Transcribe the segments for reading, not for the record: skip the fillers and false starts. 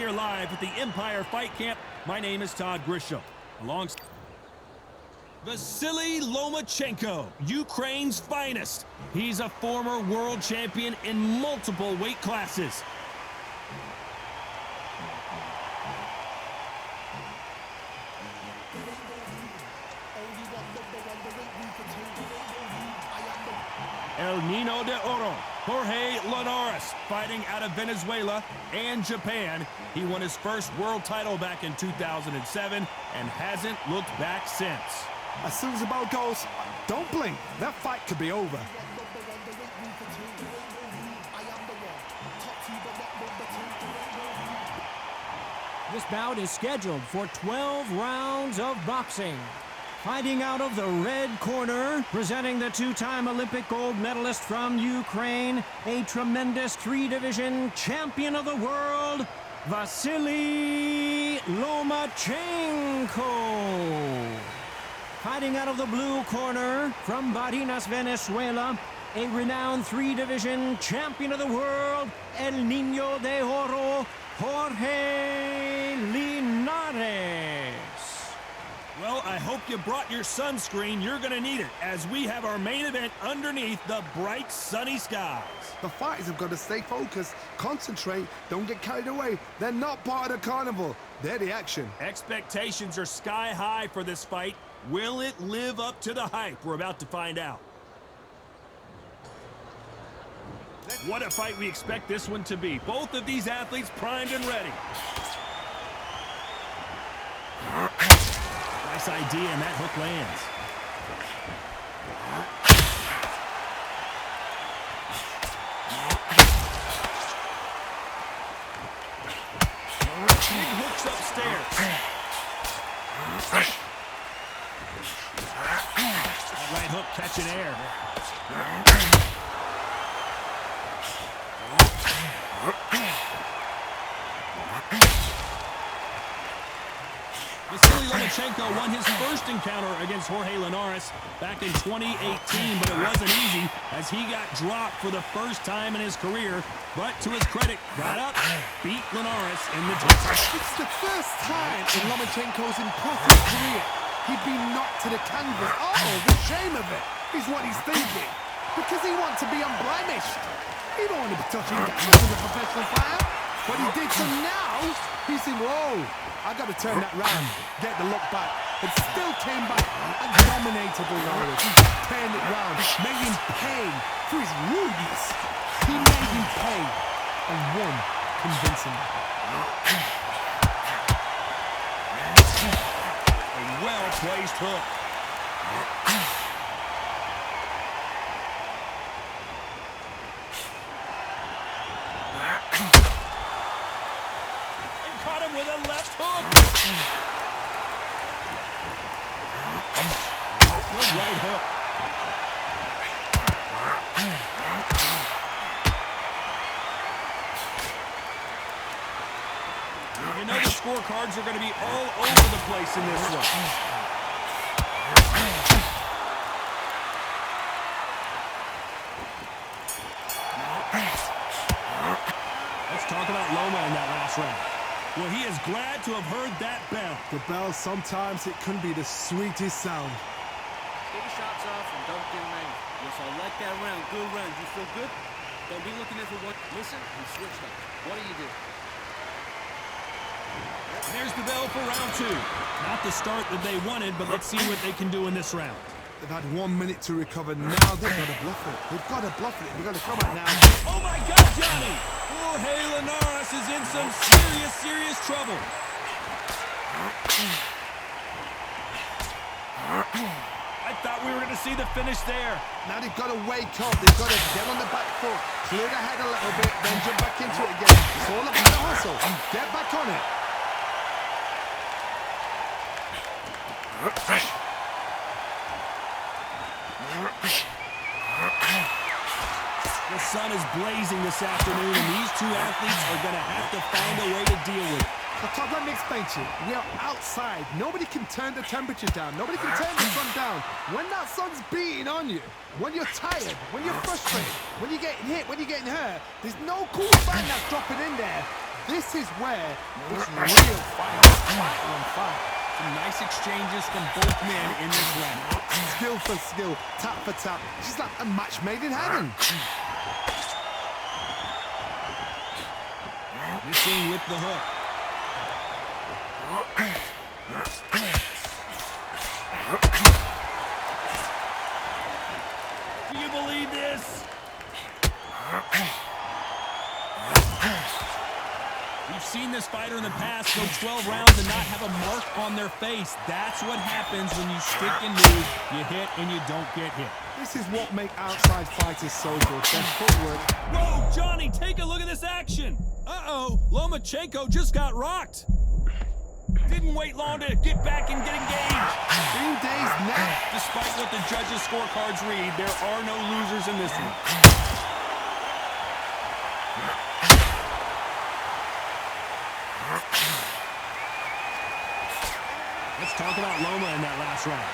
here live at the Empire Fight Camp. My name is Todd Grisham. Alongside Vasily Lomachenko, Ukraine's finest. He's a former world champion in multiple weight classes. El Nino de Oro, Jorge Linares, fighting out of Venezuela and Japan. He won his first world title back in 2007 and hasn't looked back since. As soon as the bell goes, don't blink. That fight could be over. This bout is scheduled for 12 rounds of boxing. Fighting out of the red corner, presenting the two-time Olympic gold medalist from Ukraine, a tremendous three-division champion of the world, Vasily Lomachenko. Fighting out of the blue corner, from Barinas, Venezuela, a renowned three-division champion of the world, El Nino de Oro, Jorge Linares. Well, I hope you brought your sunscreen. You're going to need it, as we have our main event underneath the bright, sunny skies. The fighters have got to stay focused, concentrate, don't get carried away. They're not part of the carnival. They're the action. Expectations are sky high for this fight. Will it live up to the hype? We're about to find out. What a fight we expect this one to be. Both of these athletes primed and ready. Nice idea, and that hook lands. Big hooks upstairs. That right hook catching air. Vasily Lomachenko won his first encounter against Jorge Linares back in 2018, but it wasn't easy as he got dropped for the first time in his career. But to his credit, got up, beat Linares in the distance. It's the first time in Lomachenko's impressive career he'd been knocked to the canvas. Oh, the shame of it is what he's thinking. Because he wants to be unblemished. He don't want to be touching that much as a professional fighter. But he did, so now he's saying, whoa, I got to turn that round, get the look back. And still came back and dominated Linares. Turned it round, made him pay for his rudeness. He made him pay and won convincingly. A well-placed hook. And caught him with a left hook. Good right hook. You know the scorecards are going to be all over the place in this one. Let's talk about Loma in that last round. Well, he is glad to have heard that bell. The bell, sometimes it can be the sweetest sound. Get your shots off and don't get them angry. Yes, I like that round. Good round. You feel good? Don't be looking at for one. Listen and switch up. What do you do? There's the bell for round two. Not the start that they wanted, but let's see what they can do in this round. They've had 1 minute to recover. Now they've got to bluff it. They've got to bluff it. They've got to come out now. Oh my God, Johnny! Jorge Linares is in some serious trouble. I thought we were going to see the finish there. Now they've got to wake up. They've got to get on the back foot, clear the head a little bit, then jump back into it again. It's all about the hustle. Get back on it. The sun is blazing this afternoon, and these two athletes are going to have to find a way to deal with it. But Todd, let me explain to you. We are outside. Nobody can turn the temperature down. Nobody can turn the sun down. When that sun's beating on you, when you're tired, when you're frustrated, when you're getting hit, when you're getting hurt, there's no cool fan that's dropping in there. This is where it's real fight on fight. Some nice exchanges from both men in this round. Skill for skill, tap for tap. Just like a match made in heaven. Missing with the hook. Do you believe this? We've seen this fighter in the past go 12 rounds and not have a mark on their face. That's what happens when you stick and move, you hit and you don't get hit. This is what makes outside fighters so good. Their footwork. Whoa, Johnny, take a look at this action. Uh-oh, Lomachenko just got rocked. Didn't wait long to get back and get engaged. Being dazed now. Despite what the judges' scorecards read, there are no losers in this one. Let's talk about Loma in that last round.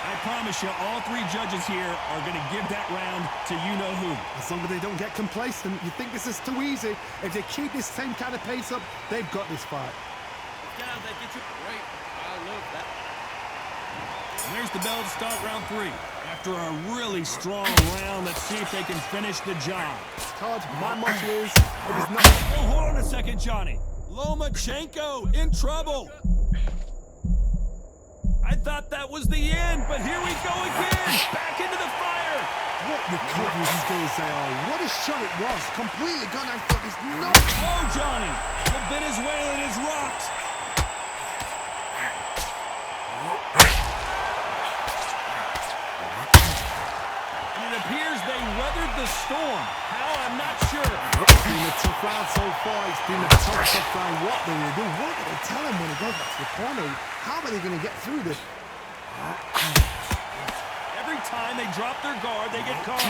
I promise you, all three judges here are going to give that round to you-know-who. As long as they don't get complacent, you think this is too easy. If they keep this same kind of pace up, they've got this fight. Yeah, that gets you right. I love that. And there's the bell to start round 3. After a really strong round, let's see if they can finish the job. Todd, my motto is, it is not... Oh, hold on a second, Johnny. Lomachenko in trouble. I thought that was the end, but here we go again. Back into the fire. What recovery skills they are. What a shot it was. Completely gone. I thought there's no... Oh, Johnny. The Venezuelan is rocked. And it appears they weathered the storm. How? I'm not sure. It's been a tough round so far. It's been a tough round. What they will do? What do they tell him when he goes back to the corner? How are they going to get through this? Every time they drop their guard, they get caught.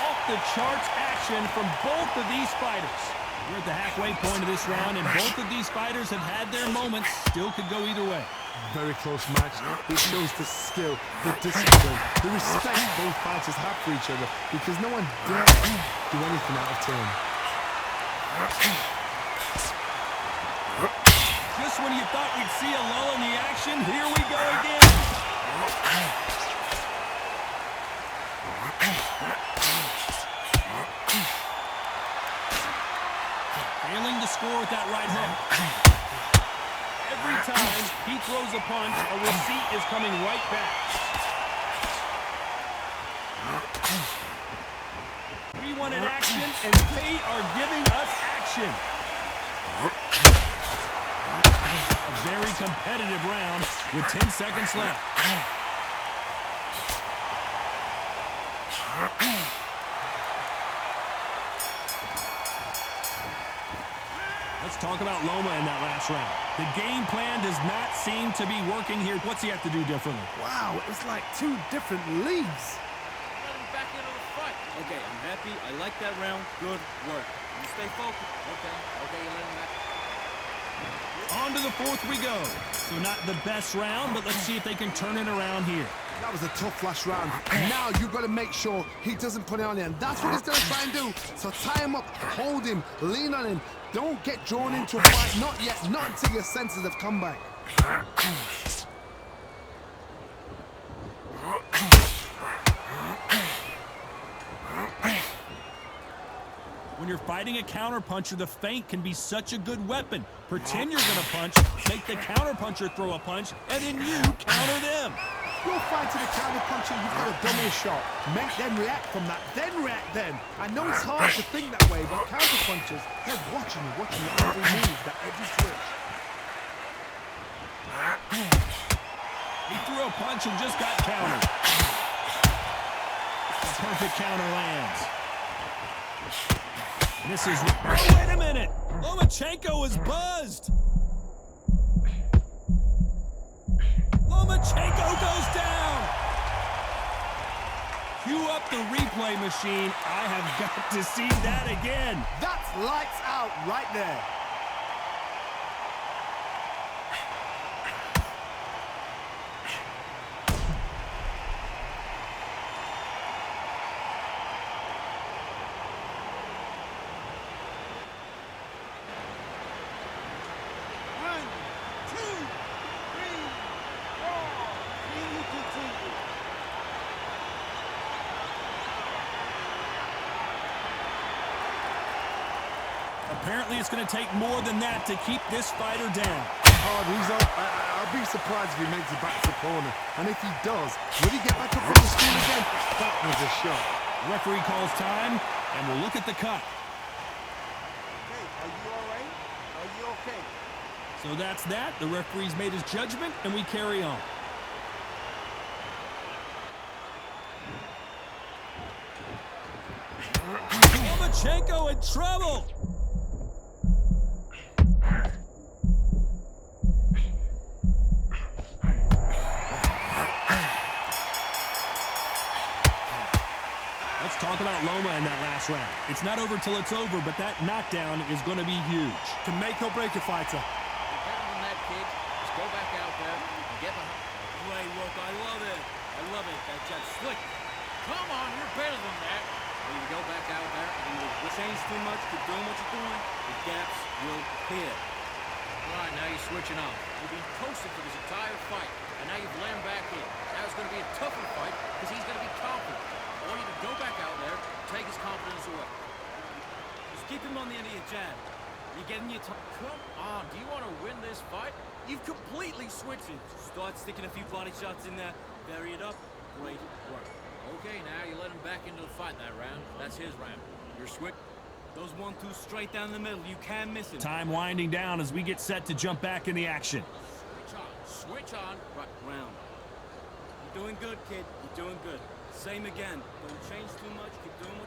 Off the charts action from both of these fighters. We're at the halfway point of this round, and both of these fighters have had their moments. Still could go either way. Very close match. It shows the skill, the discipline, the respect both fighters have for each other, because no one dares do anything out of turn. Just when you thought we'd see a lull in the action, here we go again. Failing to score with that right hook. Every time he throws a punch, a receipt is coming right back. We wanted action, and they are giving us action. A very competitive round with 10 seconds left. Let's talk about Loma in that last round. The game plan does not seem to be working here. What's he have to do differently? Wow, it's like two different leagues. Let him back into the fight. Okay, I'm happy. I like that round. Good work. You stay focused. Okay, you let him back. On to the fourth we go. So not the best round, but let's see if they can turn it around here. That was a tough last round. Now you've got to make sure he doesn't put it on him. That's what he's going to try and do. So tie him up, hold him, lean on him. Don't get drawn into a fight. Not yet. Not until your senses have come back. When you're fighting a counterpuncher, the feint can be such a good weapon. Pretend you're going to punch, make the counterpuncher throw a punch, and then you counter them. You're fighting a counterpuncher, you've got a dummy shot. Make them react from that, then react then. I know it's hard to think that way, but counterpunchers, they're watching your every move, that every switch. He threw a punch and just got countered. A perfect counter lands. This is... Oh, wait a minute! Lomachenko is buzzed! Lomachenko goes down! Cue up the replay machine. I have got to see that again. That's lights out right there. Apparently, it's going to take more than that to keep this fighter down. Hard, I'll be surprised if he makes it back to the corner. And if he does, will he get back up on the stool again? That was a shot. Referee calls time, and we'll look at the cut. Hey, are you all right? Are you okay? So that's that. The referee's made his judgment, and we carry on. Lomachenko in trouble. Let's talk about Loma in that last round. It's not over till it's over, but that knockdown is going to be huge. Can make or break a fighter. You're better than that, kid. Just go back out there and get behind. Great work. I love it. I love it. That jab slick. Come on, you're better than that. When you go back out there and you change too much, keep doing what you're doing, the gaps will appear. All right, now you're switching on. You've been coasting for this entire fight, and now you've landed back in. Now it's going to be a tougher fight because he's going to be confident. I want you to go back out there, take his confidence away. Just keep him on the end of your jab. You're getting your time. Come on, do you want to win this fight? You've completely switched it. Start sticking a few body shots in there. Vary it up. Great work. Okay, now you let him back into the fight that round. That's his round. You're switch. Those 1-2 straight down the middle. You can't miss it. Time winding down as we get set to jump back in the action. Switch on. Switch on. Right round. You're doing good, kid. You're doing good. Same again. Don't change too much. Keep doing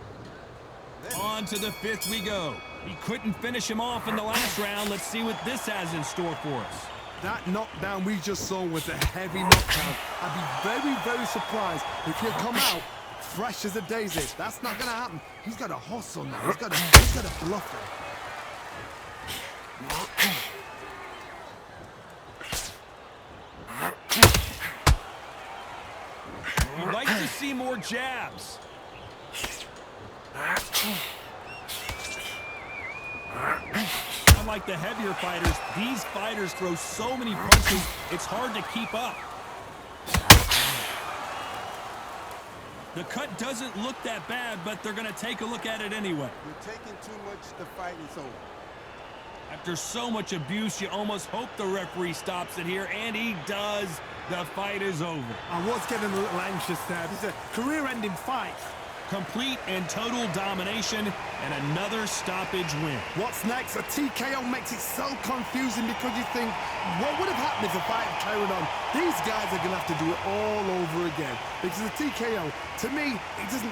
what... On to the fifth we go. He couldn't finish him off in the last round. Let's see what this has in store for us. That knockdown we just saw was a heavy knockdown. I'd be very, very surprised if he'll come out fresh as a daisy. That's not going to happen. He's got a hustle now. He's got a bluff We'd like to see more jabs. Unlike the heavier fighters, these fighters throw so many punches, it's hard to keep up. The cut doesn't look that bad, but they're going to take a look at it anyway. You're taking too much. The fight is over. After so much abuse, you almost hope the referee stops it here, and he does. The fight is over. I was getting a little anxious there. It's a career-ending fight. Complete and total domination, and another stoppage win. What's next? A TKO makes it so confusing because you think, what would have happened if the fight had carried on? These guys are going to have to do it all over again. Because a TKO, to me, it doesn't